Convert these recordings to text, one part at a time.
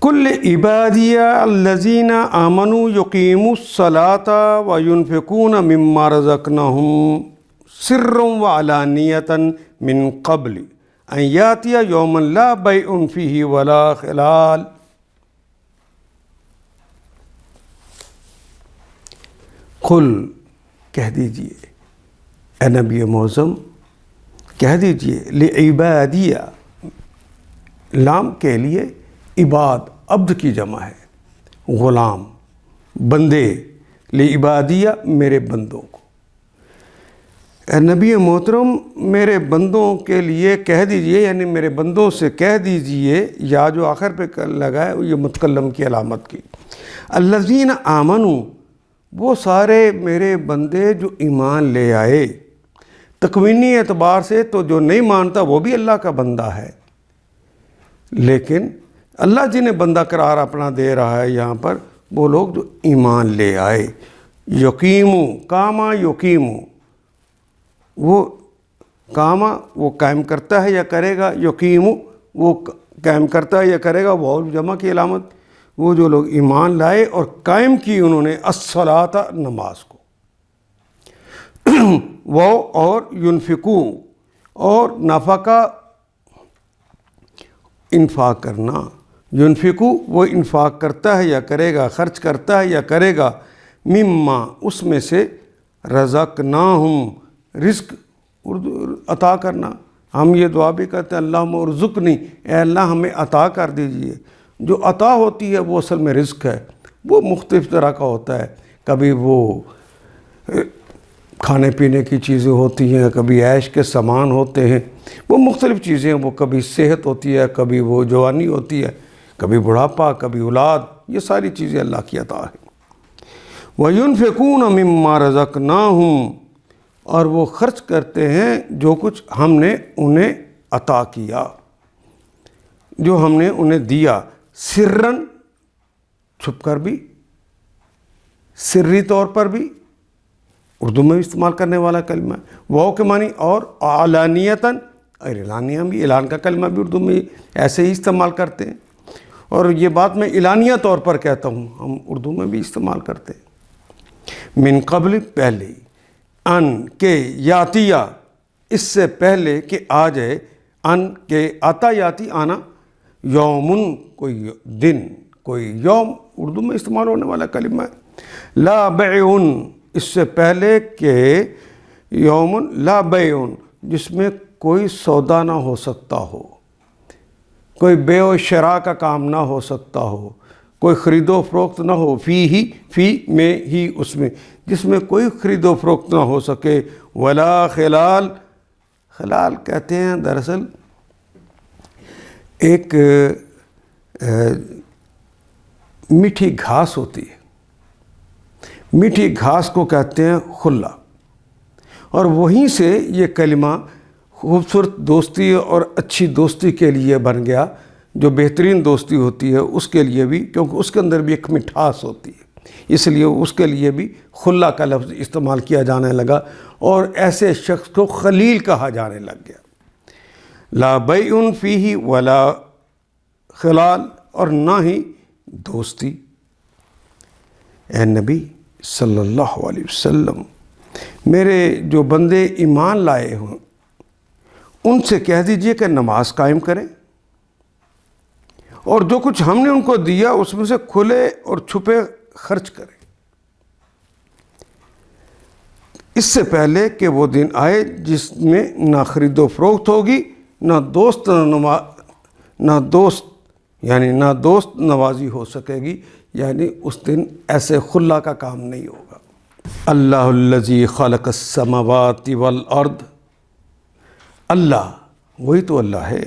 کل عبادی الذین آمنوا یقیموا الصلاۃ وینفقون مما رزقناہم سرا وعلانیۃ من قبل ان یاتی یوما لا بیع فیہ ولا خلال۔ قل کہہ دیجئے اے نبی معظم، کہہ دیجئے لعبادیہ، لام کے لیے عباد عبد کی جمع ہے، غلام، بندے، لعبادیہ میرے بندوں کو۔ اے نبی محترم میرے بندوں کے لیے کہہ دیجئے، یعنی میرے بندوں سے کہہ دیجئے، یا جو آخر پہ لگا ہے یہ متکلم کی علامت کی، الذین آمنوا، وہ سارے میرے بندے جو ایمان لے آئے۔ تکوینی اعتبار سے تو جو نہیں مانتا وہ بھی اللہ کا بندہ ہے، لیکن اللہ جنہیں بندہ قرار اپنا دے رہا ہے یہاں پر، وہ لوگ جو ایمان لے آئے۔ یقیمو، کاما یقیمو، وہ کاما وہ قائم کرتا ہے یا کرے گا، یقیمو وہ قائم کرتا ہے یا کرے گا، وہ جمع کی علامت۔ وہ جو لوگ ایمان لائے اور قائم کی انہوں نے الصلاۃ، نماز کو، وہ اور ینفقو، اور نفقہ انفاق کرنا، ینفقو وہ انفاق کرتا ہے یا کرے گا، خرچ کرتا ہے یا کرے گا، مما اس میں سے، رزقناہم رزق اردو عطا کرنا۔ ہم یہ دعا بھی کرتے ہیں اللہم ارزقنی، اے اللہ ہمیں عطا کر دیجئے۔ جو عطا ہوتی ہے وہ اصل میں رزق ہے، وہ مختلف طرح کا ہوتا ہے، کبھی وہ کھانے پینے کی چیزیں ہوتی ہیں، کبھی عیش کے سامان ہوتے ہیں، وہ مختلف چیزیں، وہ کبھی صحت ہوتی ہے، کبھی وہ جوانی ہوتی ہے، کبھی بڑھاپا، کبھی اولاد، یہ ساری چیزیں اللہ کی عطا ہے۔ وَيُنْفِقُونَ مِمَّا رَزَقْنَاهُمْ، اور وہ خرچ کرتے ہیں جو کچھ ہم نے انہیں عطا کیا، جو ہم نے انہیں دیا، سرن چھپ کر بھی، سری طور پر بھی، اردو میں بھی استعمال کرنے والا کلمہ ہے، واو کے معنی، اور علانیتاً، اور اعلانیہ بھی، اعلان کا کلمہ بھی اردو میں ایسے ہی استعمال کرتے ہیں، اور یہ بات میں اعلانیہ طور پر کہتا ہوں، ہم اردو میں بھی استعمال کرتے ہیں۔ من قبل، پہلے ہی، ان کے، یاتیہ اس سے پہلے کہ آ جائے، ان کے آتا یاتی آنا، یومن کوئی دن، کوئی یوم اردو میں استعمال ہونے والا کلمہ ہے، لا بیعن اس سے پہلے کہ یومن لا بیعن جس میں کوئی سودا نہ ہو سکتا ہو، کوئی بیع و شراء کا کام نہ ہو سکتا ہو، کوئی خرید و فروخت نہ ہو، فی میں ہی، اس میں جس میں کوئی خرید و فروخت نہ ہو سکے، ولا خلال، خلال کہتے ہیں دراصل ایک میٹھی گھاس ہوتی ہے، میٹھی گھاس کو کہتے ہیں خلا، اور وہیں سے یہ کلمہ خوبصورت دوستی اور اچھی دوستی کے لیے بن گیا، جو بہترین دوستی ہوتی ہے اس کے لیے بھی، کیونکہ اس کے اندر بھی ایک مٹھاس ہوتی ہے، اس لیے اس کے لیے بھی خلا کا لفظ استعمال کیا جانے لگا، اور ایسے شخص کو خلیل کہا جانے لگ گیا۔ لا بیع فیہ ولا خلال، اور نہ ہی دوستی۔ اے نبی صلی اللہ علیہ وسلم میرے جو بندے ایمان لائے ہوں ان سے کہہ دیجئے کہ نماز قائم کریں، اور جو کچھ ہم نے ان کو دیا اس میں سے کھلے اور چھپے خرچ کریں، اس سے پہلے کہ وہ دن آئے جس میں نہ خرید و فروخت ہوگی، نہ دوست نوازی ہو سکے گی، یعنی اس دن ایسے خلا کا کام نہیں ہوگا۔ اللہ الذی خلق السماوات والارض، اللہ وہی تو اللہ ہے،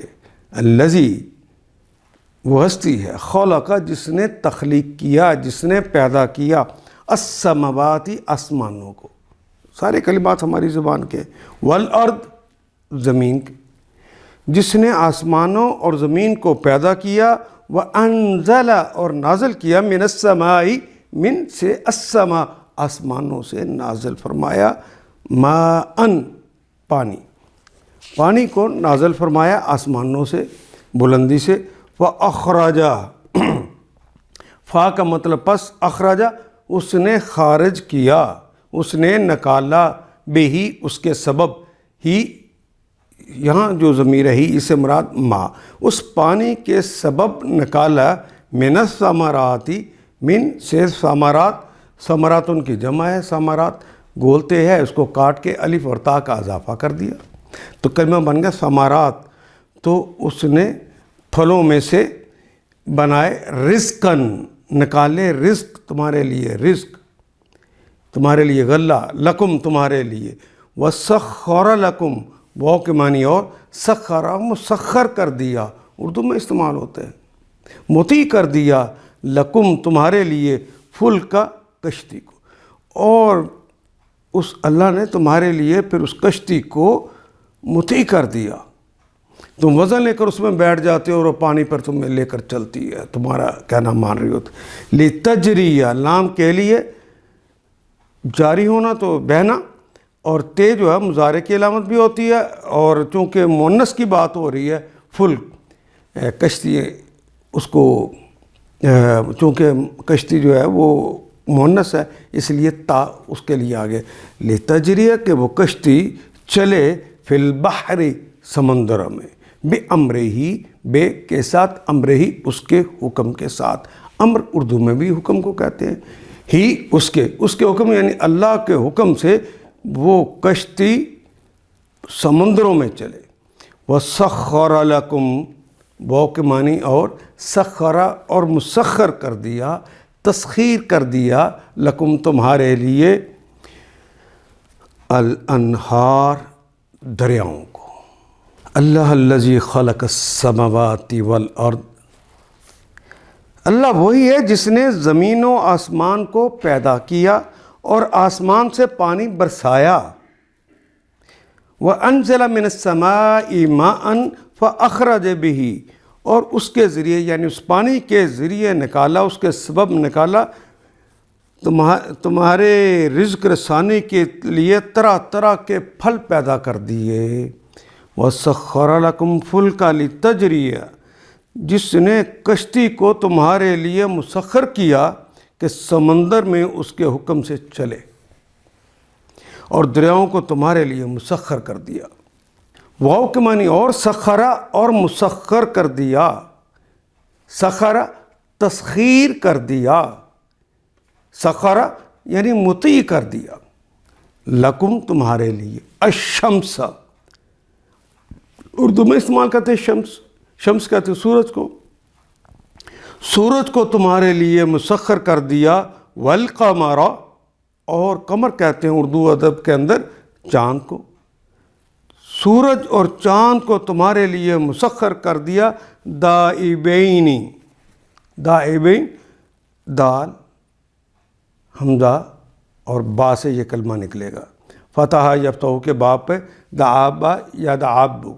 الذی وہ ہستی ہے، خلق جس نے تخلیق کیا، جس نے پیدا کیا، السماوات آسمانوں کو، سارے کلمات ہماری زبان کے، والارض زمین کے، جس نے آسمانوں اور زمین کو پیدا کیا، وَأَنزَلَ اور نازل کیا، من السماء من سے، السماء آسمانوں سے نازل فرمایا، ماءً پانی، پانی کو نازل فرمایا آسمانوں سے، بلندی سے، وَأَخْرَجَ فا کا مطلب پس، اخراجہ اس نے خارج کیا، اس نے نکالا، بے ہی اس کے سبب، ہی یہاں جو ضمیر ہے ہی اس سے مراد ما، اس پانی کے سبب نکالا، من الثمراتی، من سے ثمرات، ثمرات ان کی جمع ہے، ثمرات گولتے ہیں، اس کو کاٹ کے الف اور تا کا اضافہ کر دیا تو کلمہ بن گیا ثمرات۔ تو اس نے پھلوں میں سے بنائے رزقاً، نکالے رزق تمہارے لیے، رزق تمہارے لیے، غلہ، لکم تمہارے لیے، وسخر لکم، واو کے معنی اور، سخر مسخر کر دیا، اردو میں استعمال ہوتے ہیں، مطیع کر دیا، لکم تمہارے لیے، فلک کشتی کو، اور اس اللہ نے تمہارے لیے پھر اس کشتی کو مطیع کر دیا، تم وزن لے کر اس میں بیٹھ جاتے ہو اور وہ پانی پر تمہیں لے کر چلتی ہے، تمہارا کہنا مان رہی ہوتی۔ لتجریہ، لام کے لیے جاری ہونا تو بہنا، اور تے جو ہے مضارع کی علامت بھی ہوتی ہے، اور چونکہ مؤنث کی بات ہو رہی ہے، فلک کشتی، اس کو چونکہ کشتی جو ہے وہ مؤنث ہے اس لیے تا اس کے لیے آگے، لتجریہ کہ وہ کشتی چلے، فی البحر سمندر میں، بے امر ہی، بے کے ساتھ، امر ہی اس کے حکم کے ساتھ، امر اردو میں بھی حکم کو کہتے ہیں، ہی اس کے حکم یعنی اللہ کے حکم سے وہ کشتی سمندروں میں چلے۔ وَسَخَّرَ لَكُمْ، واو کے معنی اور، سخرا اور مسخر کر دیا، تسخیر کر دیا، لکم تمہارے لیے، الانہار دریاؤں کو، اللہ الذی خلق السماوات والارض، اللہ وہی ہے جس نے زمین و آسمان کو پیدا کیا اور آسمان سے پانی برسایا، وَأَنزَلَ مِنَ السَّمَاءِ مَاءً فَأَخْرَجَ بِهِ، اور اس کے ذریعے یعنی اس پانی کے ذریعے نکالا، اس کے سبب نکالا تمہارے رزق رسانی کے لیے طرح طرح کے پھل پیدا کر دیے۔ وَسَخَّرَ لَكُمْ فُلْكَ لِتَجْرِيَ، جس نے کشتی کو تمہارے لیے مسخر کیا کہ سمندر میں اس کے حکم سے چلے، اور دریاؤں کو تمہارے لیے مسخر کر دیا، واو کے معنی اور، سخرا اور مسخر کر دیا، سخرا تسخیر کر دیا، سخرا یعنی مطیع کر دیا، لکم تمہارے لیے، الشمس اردو میں استعمال کرتے ہیں شمس، شمس کہتے ہیں سورج کو، سورج کو تمہارے لیے مسخر کر دیا، والقمر اور قمر کہتے ہیں اردو ادب کے اندر چاند کو، سورج اور چاند کو تمہارے لیے مسخر کر دیا، دائبین، دائبین دال حمزہ اور با سے یہ کلمہ نکلے گا، فتح یفتح کے باب پہ، دعابا یا دعابو،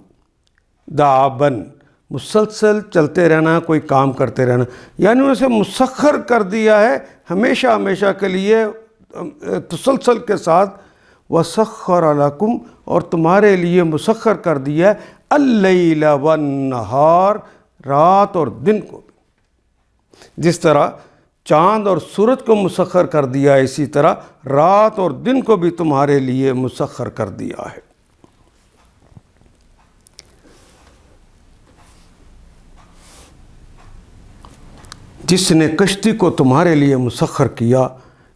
دعابن مسلسل چلتے رہنا، کوئی کام کرتے رہنا، یعنی اسے مسخر کر دیا ہے ہمیشہ ہمیشہ کے لیے تسلسل کے ساتھ، وَسَخَّرَ لَكُمْ اور تمہارے لیے مسخر کر دیا ہے، اللیل والنہار رات اور دن کو بھی، جس طرح چاند اور سورج کو مسخر کر دیا اسی طرح رات اور دن کو بھی تمہارے لیے مسخر کر دیا ہے۔ جس نے کشتی کو تمہارے لیے مسخر کیا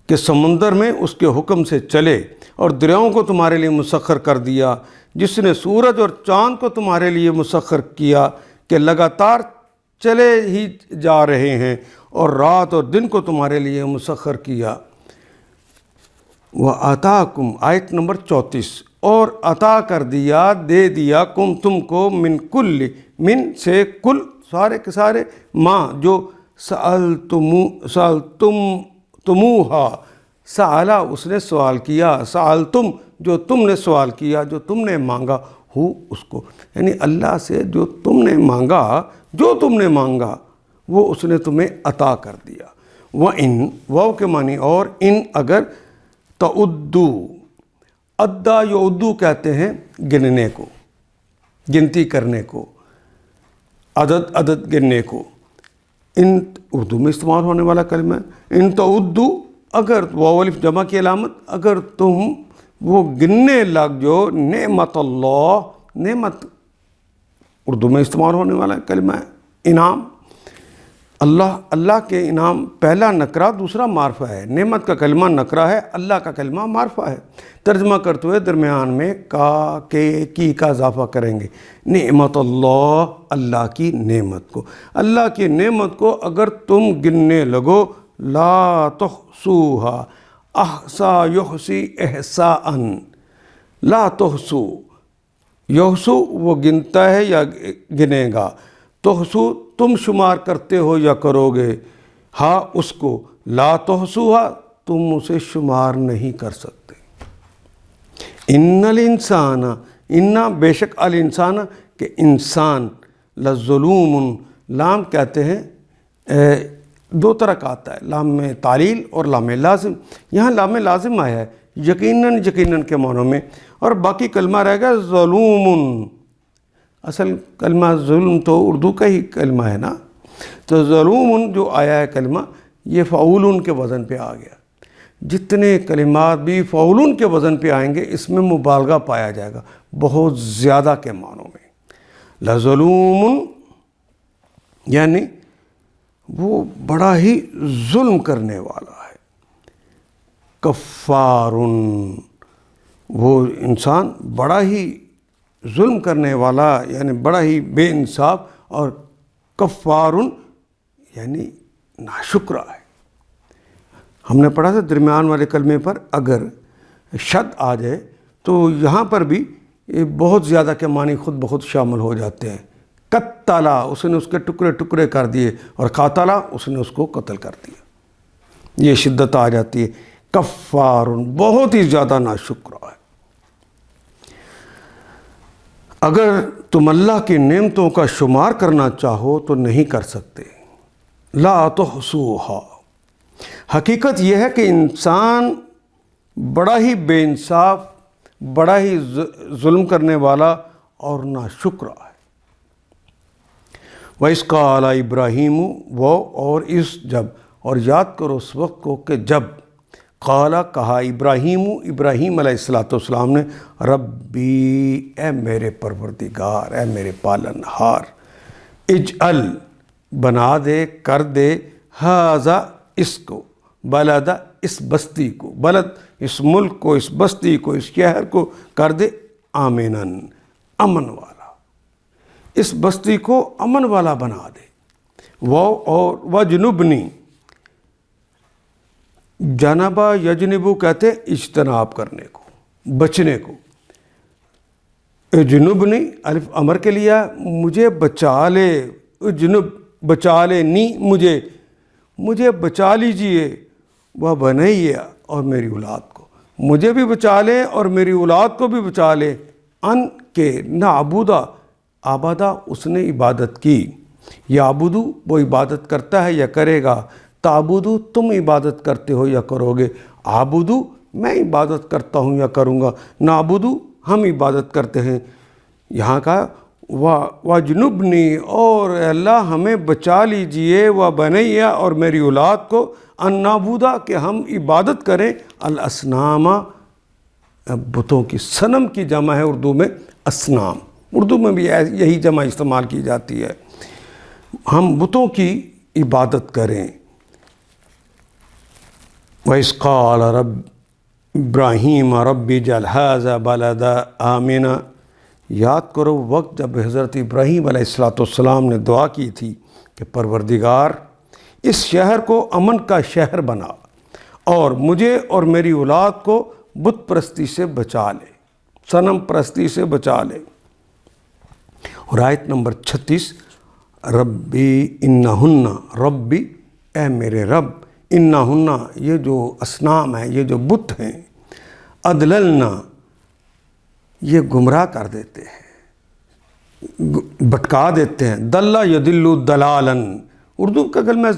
کہ سمندر میں اس کے حکم سے چلے، اور دریاؤں کو تمہارے لیے مسخر کر دیا، جس نے سورج اور چاند کو تمہارے لیے مسخر کیا کہ لگاتار چلے ہی جا رہے ہیں، اور رات اور دن کو تمہارے لیے مسخر کیا۔ وَآتَاكُمْ آیت نمبر 34، اور عطا کر دیا، دے دیا، کم تم کو، من کل، من سے کل سارے کے سارے، ماں جو سألتموہا، سألا اس نے سوال کیا، سألتم جو تم نے سوال کیا، جو تم نے مانگا، ہو اس کو، یعنی اللہ سے جو تم نے مانگا وہ اس نے تمہیں عطا کر دیا۔ وَإِن واو کے معنی اور، ان اگر، تعدو، ادا یعدو کہتے ہیں گننے کو، گنتی کرنے کو، عدد گننے کو، ان اردو میں استعمال ہونے والا کلمہ ہے۔ ان تعدو، اگر واو الف جمع کی علامت، اگر تم وہ گننے لگ جو نعمت اللہ، نعمت اردو میں استعمال ہونے والا کلمہ ہے، انعام، اللہ کے انعام پہلا نکرہ دوسرا معرفہ ہے، نعمت کا کلمہ نکرہ ہے، اللہ کا کلمہ معرفہ ہے۔ ترجمہ کرتے ہوئے درمیان میں کا کے کی کا اضافہ کریں گے، نعمت اللہ، اللہ کی نعمت کو، اللہ کی نعمت کو اگر تم گننے لگو، لا تحصوها احصا یحصی احصاء، لا تحصو، یحصو وہ گنتا ہے یا گنے گا، تحصو تم شمار کرتے ہو یا کرو گے، ہاں اس کو، لا تحصوها تم اسے شمار نہیں کر سکتے۔ ان الانسان، ان بے شک الانسان کہ انسان، لظلوم، لام کہتے ہیں دو طرح کا آتا ہے، لام تعلیل اور لام لازم، یہاں لام لازم آیا ہے یقیناً، یقیناً کے معنوں میں، اور باقی کلمہ رہ گا ظلوم، اصل کلمہ ظلم تو اردو کا ہی کلمہ ہے نا، تو ظلوم جو آیا ہے کلمہ یہ فعولن کے وزن پہ آ گیا۔ جتنے کلمات بھی فعولن کے وزن پہ آئیں گے اس میں مبالغہ پایا جائے گا، بہت زیادہ کے معنوں میں۔ لظلوم یعنی وہ بڑا ہی ظلم کرنے والا ہے، کفارن وہ انسان بڑا ہی ظلم کرنے والا یعنی بڑا ہی بے انصاف، اور کفارن یعنی ناشکرہ ہے۔ ہم نے پڑھا تھا درمیان والے کلمے پر اگر شد آ جائے تو یہاں پر بھی بہت زیادہ کے معنی خود بخود شامل ہو جاتے ہیں۔ قتلا اس نے اس کے ٹکڑے ٹکڑے کر دیے، اور قاتلا اس نے اس کو قتل کر دیا، یہ شدت آ جاتی ہے۔ کفارن بہت ہی زیادہ ناشکرہ ہے۔ اگر تم اللہ کی نعمتوں کا شمار کرنا چاہو تو نہیں کر سکتے، لا تحصوها، حقیقت یہ ہے کہ انسان بڑا ہی بے انصاف، بڑا ہی ظلم کرنے والا اور ناشکرہ ہے۔ وَإِذْ قَالَ إِبْرَاهِيمُ، وہ اور اس جب، اور یاد کرو اس وقت کو کہ جب قالا کہا ابراہیم علیہ السلام نے، ربی اے میرے پروردگار، اے میرے پالن ہار، اجعل بنا دے، کر دے، ھذا اس کو، بلد اس بستی کو، بلد اس ملک کو، اس بستی کو، اس شہر کو کر دے، آمنن امن والا، اس بستی کو امن والا بنا دے۔ وہ اور وجنبنی، جنبا یجنبو کہتے اجتناب کرنے کو، بچنے کو، جنوبنی الف امر کے لیا، مجھے بچا لے، جنوب بچا لے، نی مجھے بچا لیجئے، وہ بنائیے اور میری اولاد کو، مجھے بھی بچا لے اور میری اولاد کو بھی بچا لے، ان کے نعبدا، آبادہ اس نے عبادت کی، یعبدو وہ عبادت کرتا ہے یا کرے گا، تعبدو تم عبادت کرتے ہو یا کرو گے، عابدو میں عبادت کرتا ہوں یا کروں گا، نعبدو ہم عبادت کرتے ہیں۔ یہاں کا وجنبنی، اور اللہ ہمیں بچا لیجئے، و بنیا اور میری اولاد کو، ان نعبدا کہ ہم عبادت کریں، الاصنام بتوں کی، صنم کی جمع ہے اردو میں اصنام، اردو میں بھی یہی جمع استعمال کی جاتی ہے، ہم بتوں کی عبادت کریں۔ وَإِذْ قَالَ ابراہیم رب اجعل ھذا بلدا آمنا، یاد کرو وقت جب حضرت ابراہیم علیہ السلام نے دعا کی تھی کہ پروردگار اس شہر کو امن کا شہر بنا، اور مجھے اور میری اولاد کو بت پرستی سے بچا لے، صنم پرستی سے بچا لے۔ اور آیت نمبر 36، ربی انہن، ربی اے میرے رب، انہن یہ جو اصنام ہیں، یہ جو بت ہیں، اضللنا یہ گمراہ کر دیتے ہیں، بھٹکا دیتے ہیں، دلہ یدلو دلالن، اردو کا کلمہ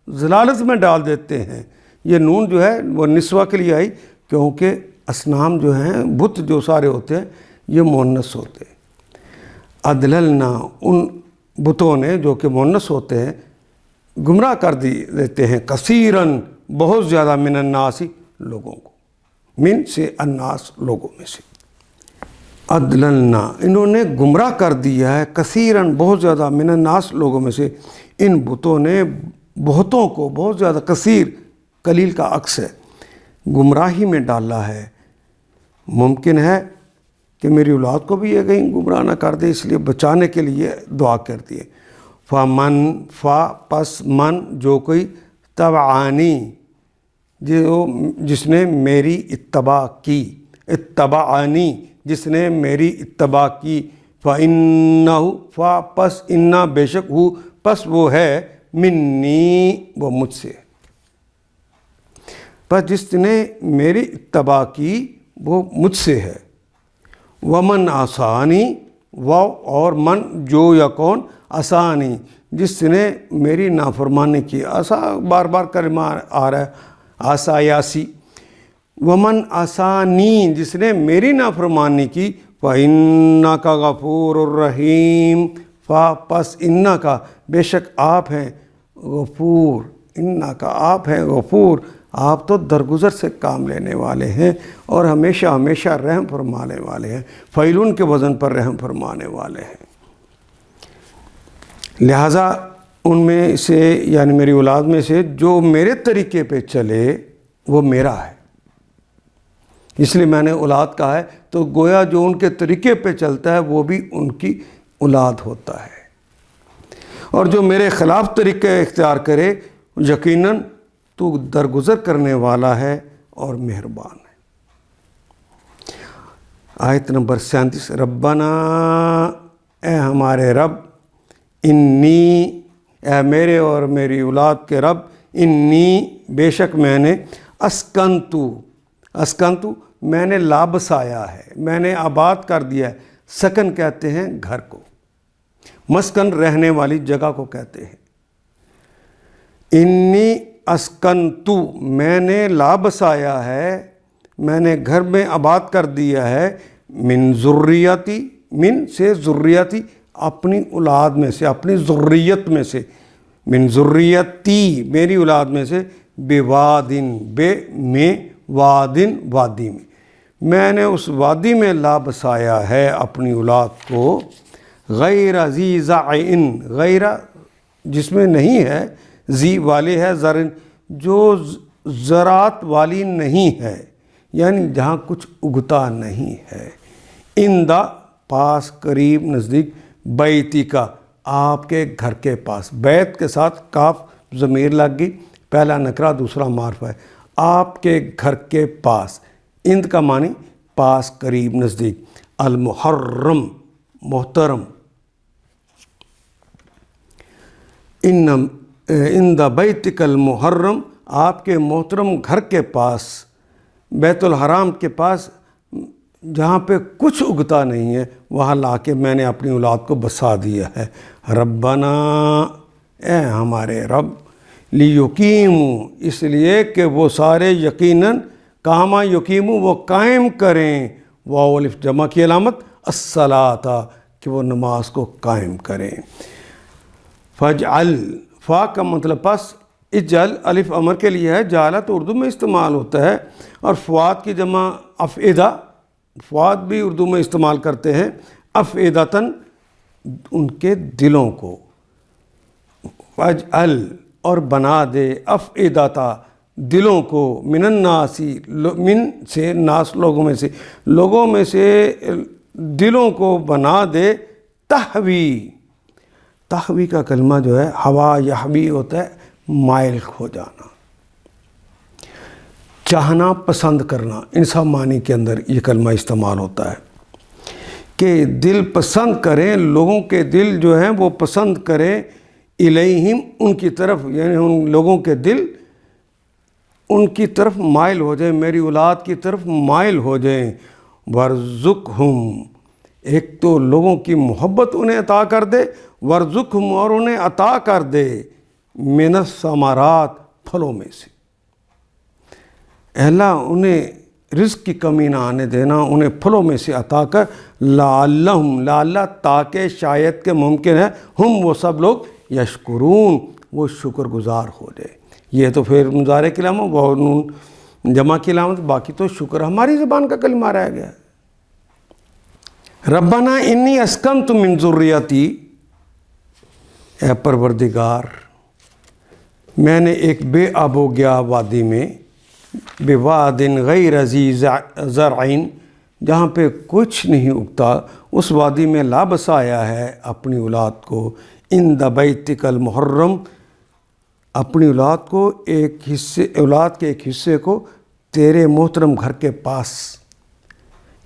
ضلالت میں ڈال دیتے ہیں۔ یہ نون جو ہے وہ نسوہ کے لیے آئی، کیونکہ اصنام جو ہیں، بت جو سارے ہوتے ہیں یہ مؤنث ہوتے ہیں۔ اضللنا ان بتوں نے جو کہ مؤنث ہوتے ہیں، گمراہ کر دیتے ہیں کثیرن بہت زیادہ من الناس لوگوں کو، من سے الناس لوگوں میں سے، ادللنا انہوں نے گمراہ کر دیا ہے کثیرن بہت زیادہ من الناس لوگوں میں سے، ان بتوں نے بہتوں کو، بہت زیادہ کثیر قلیل کا عکس ہے، گمراہی میں ڈالا ہے۔ ممکن ہے کہ میری اولاد کو بھی یہ کہیں گمراہ نہ کر دے، اس لیے بچانے کے لیے دعا کرتی ہے۔ فمن پس من جو کوئی تبعانی جس نے میری اتباع کی، اتبعانی جس نے میری اتباع کی، فَإِنَّهُ پس اِنَّا بے شک ہو پس وہ ہے منی وہ مجھ سے، پس جس نے میری اتباع کی وہ مجھ سے ہے۔ ومن آسانی و اور من جو یا کون آسانی جس نے میری نافرمانی کی، آسا بار بار کلمہ آ رہا ہے آسا یاسی، ومن آسانی جس نے میری نافرمانی کی، فَإِنَّكَ غَفُورٌ الرحیم پس اِنَّا کا بے شک آپ ہیں غفور، اِنَّا کا آپ ہیں غفور، آپ تو درگزر سے کام لینے والے ہیں اور ہمیشہ ہمیشہ رحم فرمانے والے ہیں، فعیلون کے وزن پر رحم فرمانے والے ہیں۔ لہٰذا ان میں سے یعنی میری اولاد میں سے جو میرے طریقے پہ چلے وہ میرا ہے، اس لیے میں نے اولاد کہا ہے، تو گویا جو ان کے طریقے پہ چلتا ہے وہ بھی ان کی اولاد ہوتا ہے، اور جو میرے خلاف طریقے اختیار کرے یقیناً تو درگزر کرنے والا ہے اور مہربان ہے۔ آیت نمبر 37، ربنا اے ہمارے رب، انی اے میرے اور میری اولاد کے رب، انی بے شک میں نے اسکنتو میں نے لابسایا ہے، میں نے آباد کر دیا ہے، سکن کہتے ہیں گھر کو، مسکن رہنے والی جگہ کو کہتے ہیں۔ انی اسکنتو میں نے لابسایا ہے، میں نے گھر میں آباد کر دیا ہے، من ذریتی من سے ذریتی اپنی اولاد میں سے، اپنی ذریت میں سے، من ذریتی میری اولاد میں سے، بوادن بے میں وادن وادی میں نے اس وادی میں لا بسایا ہے اپنی اولاد کو، غیر ذی زرعٍ غیر جس میں نہیں ہے، ذی والی ہے، زرعٍ جو زراعت والی نہیں ہے، یعنی جہاں کچھ اگتا نہیں ہے، اندہ پاس قریب نزدیک، بیتی کا آپ کے گھر کے پاس، بیت کے ساتھ کاف ضمیر لگ گئی، پہلا نکرہ دوسرا معرفہ ہے، آپ کے گھر کے پاس، اند کا معنی پاس قریب نزدیک، المحرم محترم، اند بیتک المحرم آپ کے محترم گھر کے پاس، بیت الحرام کے پاس جہاں پہ کچھ اگتا نہیں ہے وہاں لا کے میں نے اپنی اولاد کو بسا دیا ہے۔ ربنا اے ہمارے رب، لیقیموا اس لیے کہ وہ سارے یقیناً کاما یقیموا وہ قائم کریں، واو الف جمع کی علامت، الصلاۃ کہ وہ نماز کو قائم کریں۔ فجعل فا کا مطلب پس، اجعل الف امر کے لیے ہے، جعلہ تو اردو میں استعمال ہوتا ہے، اور فواد کی جمع افعدہ، فواد بھی اردو میں استعمال کرتے ہیں، افعدتاً ان کے دلوں کو، فجعل اور بنا دے، افعدتا دلوں کو، من الناسی من سے ناس لوگوں میں سے دلوں کو بنا دے، تہوی کا کلمہ جو ہے ہوا یحوی ہوتا ہے مائل ہو جانا، چاہنا پسند کرنا، ان سب معنی کے اندر یہ کلمہ استعمال ہوتا ہے کہ دل پسند کریں، لوگوں کے دل جو ہیں وہ پسند کریں، الیہم ان کی طرف، یعنی ان لوگوں کے دل ان کی طرف مائل ہو جائیں، میری اولاد کی طرف مائل ہو جائیں، ورزقہم ایک تو لوگوں کی محبت انہیں عطا کر دے، ورزقہم اور انہیں عطا کر دے، من الثمرات پھلوں میں سے، اے اللہ انہیں رزق کی کمی نہ آنے دینا، انہیں پھلوں میں سے عطا کر، لعلہم تاکہ شاید کہ ممکن ہے، ہم وہ سب لوگ یشکرون وہ شکر گزار ہو جائے۔ یہ تو پھر مضارع کی علامت، وہ نون جمع کی علامت، باقی تو شکر ہماری زبان کا کلمہ رہ گیا۔ ربنا انی اسکنت من ذریتی، اے پروردگار میں نے ایک بے آب و گیا وادی میں، بواد غیر ذی زرع، جہاں پہ کچھ نہیں اگتا، اس وادی میں لا بسایا ہے اپنی اولاد کو، عند بیتک المحرم، اپنی اولاد کو اولاد کے ایک حصے کو تیرے محترم گھر کے پاس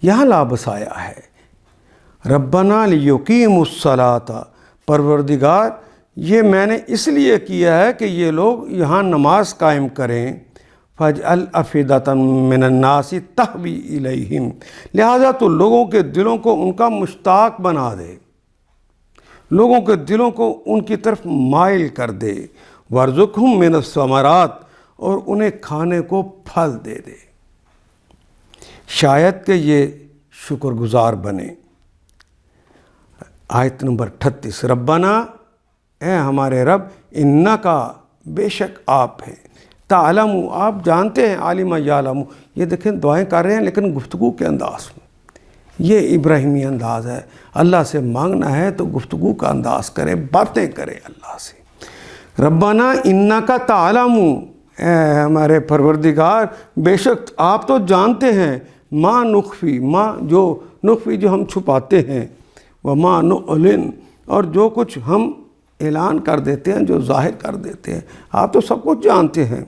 یہاں لا بسایا ہے۔ ربنا لیقیموا الصلاۃ، پروردگار یہ میں نے اس لیے کیا ہے کہ یہ لوگ یہاں نماز قائم کریں، فَاجْعَلْ أَفْئِدَةً مِّنَ النَّاسِ تَهْوِي إِلَيْهِمْ، لہذا تو لوگوں کے دلوں کو ان کا مشتاق بنا دے، لوگوں کے دلوں کو ان کی طرف مائل کر دے، وَارْزُقْهُم مِّنَ الثَّمَرَاتِ، اور انہیں کھانے کو پھل دے دے، شاید کہ یہ شکر گزار بنے۔ آیت نمبر 38، ربنا اے ہمارے رب، انکا بے شک آپ ہیں، تعلم آپ جانتے ہیں، عالم یعلم، یہ دیکھیں دعائیں کر رہے ہیں لیکن گفتگو کے انداز میں، یہ ابراہیمی انداز ہے، اللہ سے مانگنا ہے تو گفتگو کا انداز کرے، باتیں کرے اللہ سے۔ ربنا انکا تعلم، اے ہمارے پروردگار بے شک آپ تو جانتے ہیں، ما نخفی، ما جو نخفی جو ہم چھپاتے ہیں، وما نعلن اور جو کچھ ہم اعلان کر دیتے ہیں، جو ظاہر کر دیتے ہیں، آپ تو سب کچھ جانتے ہیں۔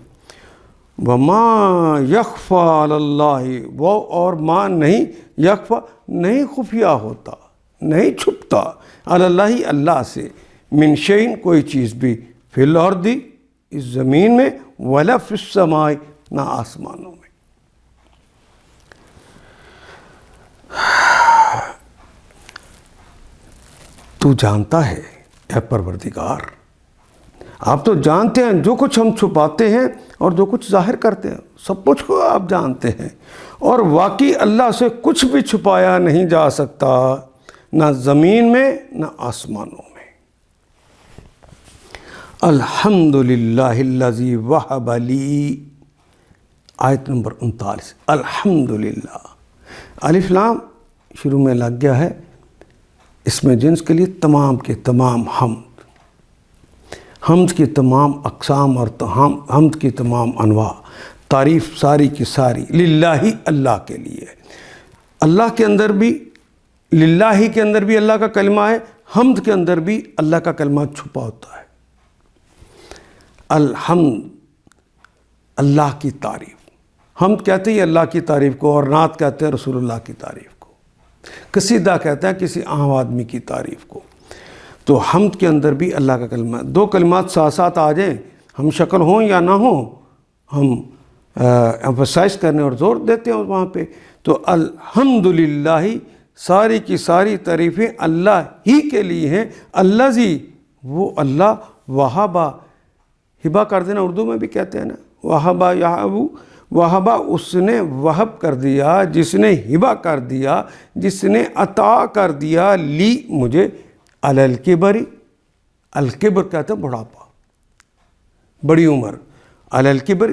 وما یخفی علی اللہ، وہ اور ما نہیں، یخفی نہیں خفیہ ہوتا، نہیں چھپتا، علی اللہ اللہ سے، من شیء کوئی چیز بھی، فی الارض اس زمین میں، ولا فی السماء نہ آسمانوں میں۔ تو جانتا ہے اے پروردگار، آپ تو جانتے ہیں جو کچھ ہم چھپاتے ہیں اور جو کچھ ظاہر کرتے ہیں، سب کچھ کو آپ جانتے ہیں، اور واقعی اللہ سے کچھ بھی چھپایا نہیں جا سکتا، نہ زمین میں نہ آسمانوں میں۔ الحمدللہ الذی وہب لی، آیت نمبر 39، الحمدللہ، الف لام شروع میں لگ گیا ہے، اس میں جنس کے لیے تمام کے تمام حمد کی تمام اقسام اور حمد کی تمام انواع، تعریف ساری کی ساری للہ، اللہ کے لیے۔ اللہ کے اندر بھی، للہ کے اندر بھی اللہ کا کلمہ ہے، حمد کے اندر بھی اللہ کا کلمہ چھپا ہوتا ہے۔ الحمد، اللہ کی تعریف، حمد کہتے ہیں اللہ کی تعریف کو، اور نعت کہتے ہیں رسول اللہ کی تعریف کو، قصیدہ کہتے ہیں کسی عام آدمی کی تعریف کو۔ تو حمد کے اندر بھی اللہ کا کلمہ، دو کلمات ساتھ ساتھ آ جائیں، ہم شکل ہوں یا نہ ہوں، ہم ایمفسائز کرنے اور زور دیتے ہیں وہاں پہ۔ تو الحمدللہ، ساری کی ساری تعریفیں اللہ ہی کے لیے ہیں، الذی، وہ اللہ، وہبا، ہبا کر دینا اردو میں بھی کہتے ہیں نا، وہبا یہبو، وہبا اس نے وہب کر دیا، جس نے ہبا کر دیا، جس نے عطا کر دیا، لی مجھے، علی الکبر، الکبر کہتے ہیں بڑھاپا، بڑی عمر، علی الکبر،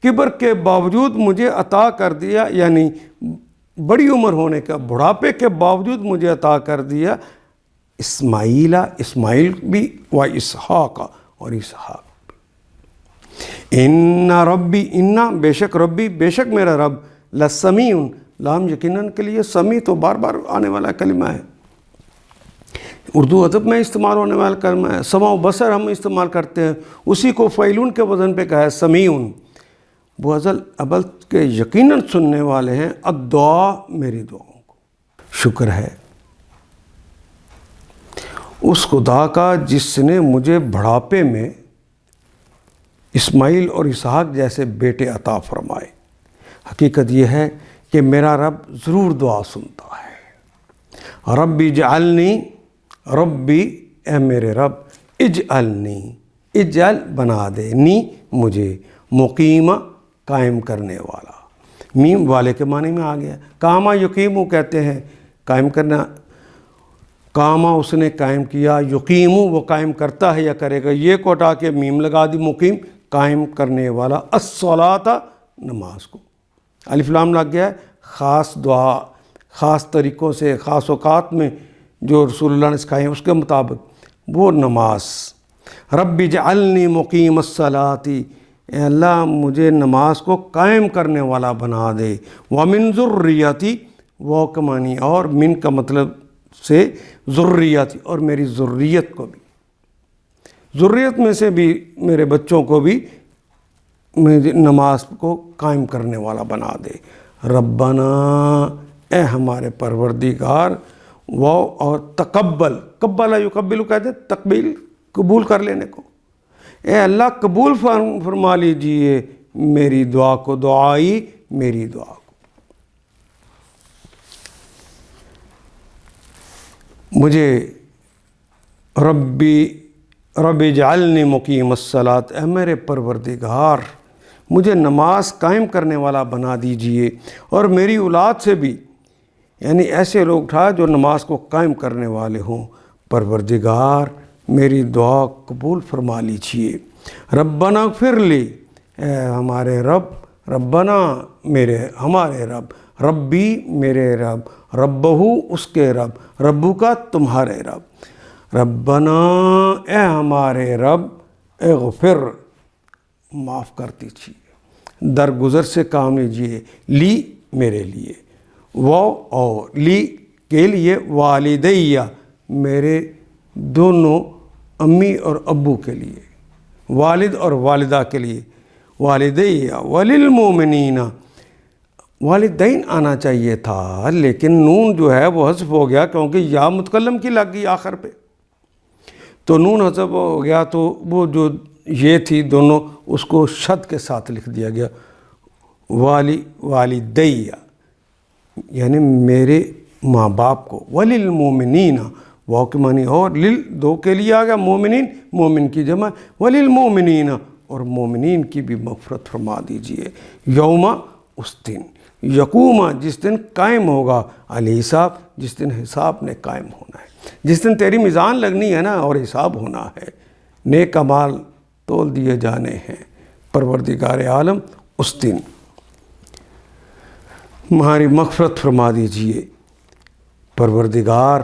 کبر کے باوجود مجھے عطا کر دیا، یعنی بڑی عمر ہونے کا، بڑھاپے کے باوجود مجھے عطا کر دیا، اسماعیل، اسماعیل بھی، و اسحاق، اور اسحاق۔ ان ربی، ان بے شک ربی، بے شک میرا رب، لسمیع، لام یقیناً کے لیے، سمیع تو بار بار آنے والا کلمہ ہے، اردو ادب میں استعمال ہونے والا کلمہ ہے، سمع و بصر ہم استعمال کرتے ہیں، اسی کو فعیلون کے وزن پہ کہا ہے، سمیع، وہ ازل ابد کے یقیناً سننے والے ہیں، الدعا، میری دعاؤں کو۔ شکر ہے اس خدا کا جس نے مجھے بڑھاپے میں اسماعیل اور اسحاق جیسے بیٹے عطا فرمائے۔ حقیقت یہ ہے کہ میرا رب ضرور دعا سنتا ہے۔ ربی اجعلنی، ربی اے میرے رب، اجعلنی، اجعل بنا دے، نی مجھے، مقیمہ قائم کرنے والا، میم والے کے معنی میں آ گیا، قامہ یقیمو کہتے ہیں قائم کرنا، قامہ اس نے قائم کیا، یقیمو وہ قائم کرتا ہے یا کرے گا، یہ کو ہٹا کے میم لگا دی، مقیم قائم کرنے والا، الصلاۃ نماز کو، الف لام لگ گیا ہے، خاص دعا، خاص طریقوں سے، خاص اوقات میں جو رسول اللہ نے سکھائے ہیں اس کے مطابق وہ نماز۔ رب اجعلنی مقیم الصلاۃ، اے اللہ مجھے نماز کو قائم کرنے والا بنا دے، ومن ذریتی، وہ کمانی اور من کا مطلب سے ذریتی، اور میری ذریت کو بھی، ذریت میں سے بھی میرے بچوں کو بھی میری نماز کو قائم کرنے والا بنا دے۔ ربنا، اے ہمارے پروردگار، وہ اور تقبل، قبل یقبل کہتے ہیں تقبیل، قبول کر لینے کو، اے اللہ قبول فرما لیجئے میری دعا کو، دعائی میری دعا کو۔ مجھے رب اجعلنی مقیم الصلاۃ، اے میرے پروردگار مجھے نماز قائم کرنے والا بنا دیجئے، اور میری اولاد سے بھی، یعنی ایسے لوگ اٹھا جو نماز کو قائم کرنے والے ہوں۔ پروردگار میری دعا قبول فرما لیجئے۔ ربنا اغفر لی، اے ہمارے رب، ربنا ہمارے رب، ربی میرے رب، ربہو اس کے رب، ربو کا تمہارے رب، ربنا اے ہمارے رب، اغفر معاف کر دیجیے، درگزر سے کام لیجیے، لی میرے لیے، وہ اور لی کے لیے، والدیہ میرے دونوں امی اور ابو کے لیے، والد اور والدہ کے لیے، والدیہ وللمومنین، والدین آنا چاہیے تھا لیکن نون جو ہے وہ حذف ہو گیا کیونکہ یا متکلم کی لگ گئی آخر پہ، تو نون حذف ہو گیا تو وہ جو یہ تھی دونوں اس کو شد کے ساتھ لکھ دیا گیا، والدیہ یعنی میرے ماں باپ کو، وللمومنین واو کے معنی اور، لل دو کے لیے آ گیا، مومنین مومن کی جمع، وللمومنین اور مومنین کی بھی مغفرت فرما دیجئے، یوم اس دن، یقوم جس دن قائم ہوگا، الحساب جس دن حساب نے قائم ہونا ہے، جس دن تیری میزان لگنی ہے نا اور حساب ہونا ہے، نیک اعمال تول دیے جانے ہیں، پروردگار عالم اس دن ہماری مغفرت فرما دیجئے۔ پروردگار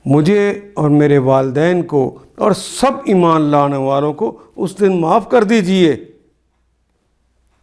مجھے اور میرے والدین کو اور سب ایمان لانے والوں کو اس دن معاف کر دیجئے۔